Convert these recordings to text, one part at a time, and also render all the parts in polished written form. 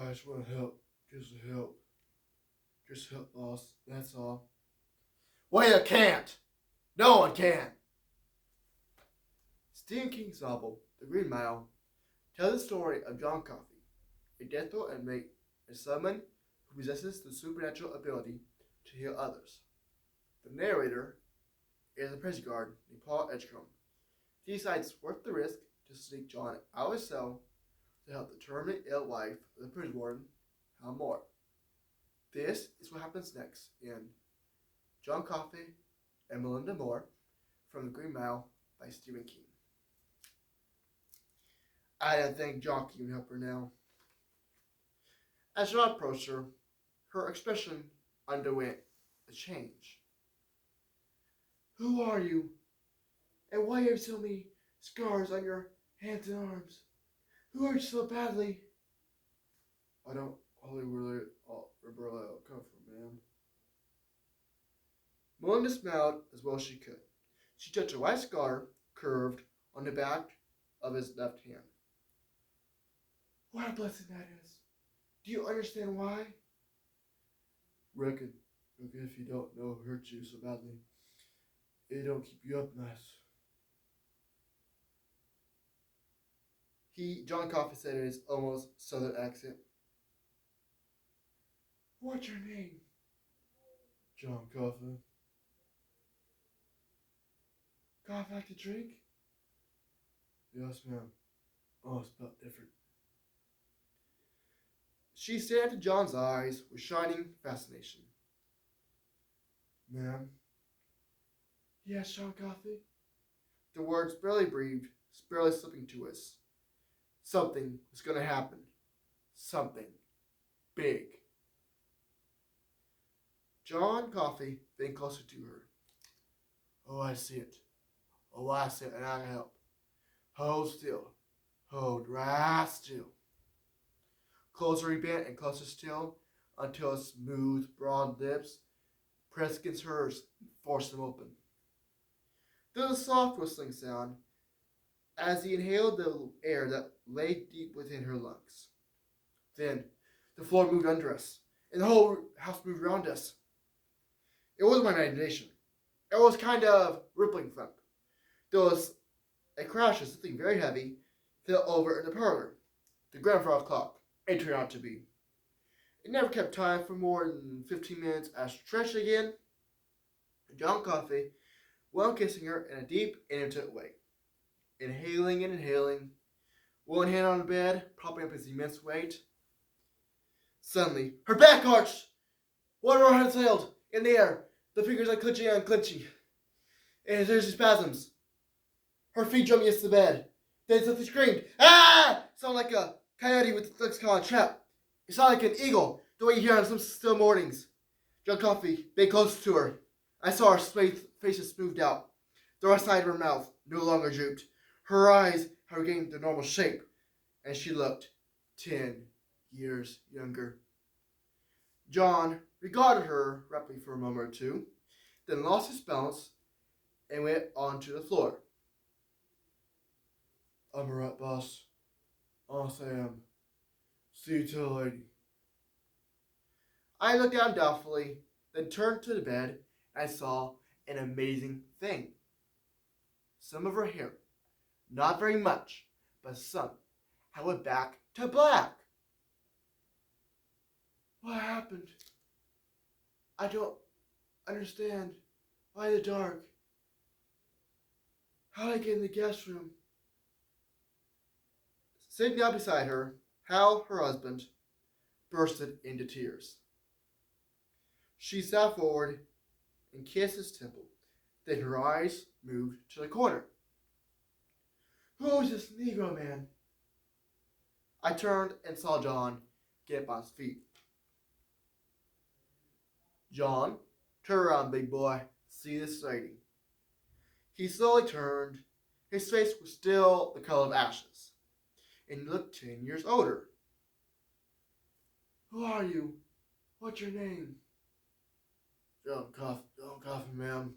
I just want to help. Just help. Just help, boss. That's all. Well, you can't. No one can. Stephen King's novel, The Green Mile, tells the story of John Coffey, a death row inmate and someone who possesses the supernatural ability to heal others. The narrator is a prison guard named Paul Edgecombe. He decides it's worth the risk to sneak John out of his cell to help the terminally ill wife of the prison warden, Hal Moore. This is what happens next in John Coffey and Melinda Moore from The Green Mile by Stephen King. I didn't think John King would help her now. As John approached her, her expression underwent a change. Who are you? And why have you so many scars on your hands and arms? Who hurt you so badly? I don't really remember where that come from, ma'am. Melinda smiled as well as she could. She touched a white scar curved on the back of his left hand. What a blessing that is. Do you understand why? Reckon if you don't know it hurt you so badly, it don't keep you up nice. John Coffey said in his almost southern accent. What's your name? John Coffey. Coffee like to drink? Yes, ma'am. Oh, it's about different. She stared into John's eyes with shining fascination. Ma'am? Yes, John Coffey? The words barely breathed, barely slipping to us. Something was going to happen. Something big. John Coffey bent closer to her. Oh, I see it. Oh, I see it, and I help. Hold still. Hold right still. Closer he bent and closer still until his smooth, broad lips pressed against hers and forced them open. There was a soft whistling sound as he inhaled the air that lay deep within her lungs. Then the floor moved under us, and the whole house moved around us. It wasn't my imagination. It was kind of rippling thump. There was a crash of something very heavy fell over in the parlor. The grandfather clock, it turned out to be. It never kept time for more than 15 minutes as stretched again. John Coffey went kissing her in a deep, intimate way. Inhaling and inhaling, one hand on the bed, propping up his immense weight. Suddenly, her back arched. One of her hands sailed in the air, the fingers unclenching and unclenching. And there's spasms. Her feet jumped against the bed. Then something screamed, ah! It sounded like a coyote with its legs caught on a trap. It sounded like an eagle, the way you hear on some still mornings. John Coffey bent close to her. I saw her faces smoothed out. The right side of her mouth no longer drooped. Her eyes had regained their normal shape, and she looked 10 years younger. John regarded her rapidly for a moment or two, then lost his balance and went onto the floor. I'm alright, boss. Honestly, I am. See you till lady. I looked down doubtfully, then turned to the bed, and I saw an amazing thing. Some of her hair, not very much, but some, had went back to black. What happened? I don't understand. Why the dark? How did I get in the guest room? Sitting down beside her, Hal, her husband, bursted into tears. She sat forward and kissed his temple. Then her eyes moved to the corner. Who is this Negro man? I turned and saw John get up on his feet. John, turn around, big boy. See this lady. He slowly turned. His face was still the color of ashes, and he looked 10 years older. Who are you? What's your name? John Coffey, ma'am.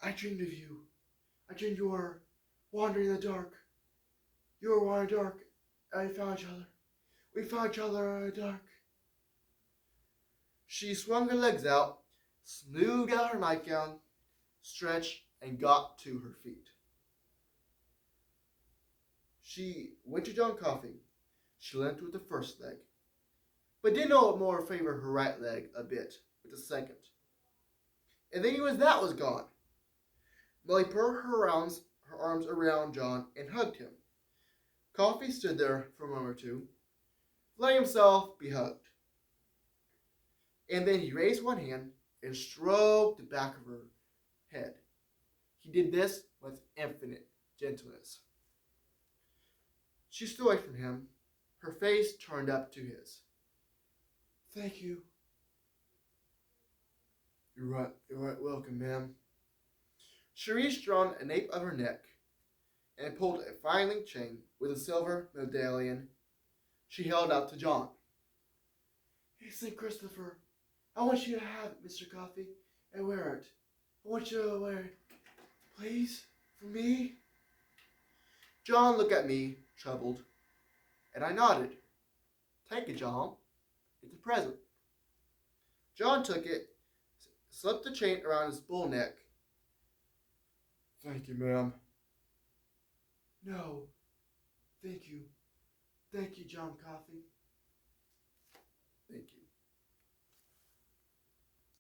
I dreamed of you. I dreamed you were wandering in the dark. You were wandering in the dark, And we found each other. We found each other in the dark. She swung her legs out, smoothed out her nightgown, stretched, and got to her feet. She went to John Coffey. She limped with the first leg, but did no more favor her right leg a bit with the second. And then that was gone. Molly put her arms around John and hugged him. Coffey stood there for a moment or two, letting himself be hugged. And then he raised one hand and stroked the back of her head. He did this with infinite gentleness. She stood away from him, her face turned up to his. Thank you. You're right welcome, ma'am. She reached around the nape of her neck and pulled a fine link chain with a silver medallion she held out to John. Hey, St. Christopher, I want you to have it, Mr. Coffey, and wear it. I want you to wear it, please, for me. John looked at me, troubled, and I nodded. Take it, John. It's a present. John took it, slipped the chain around his bull neck. Thank you, ma'am. No, thank you. Thank you, John Coffey. Thank you.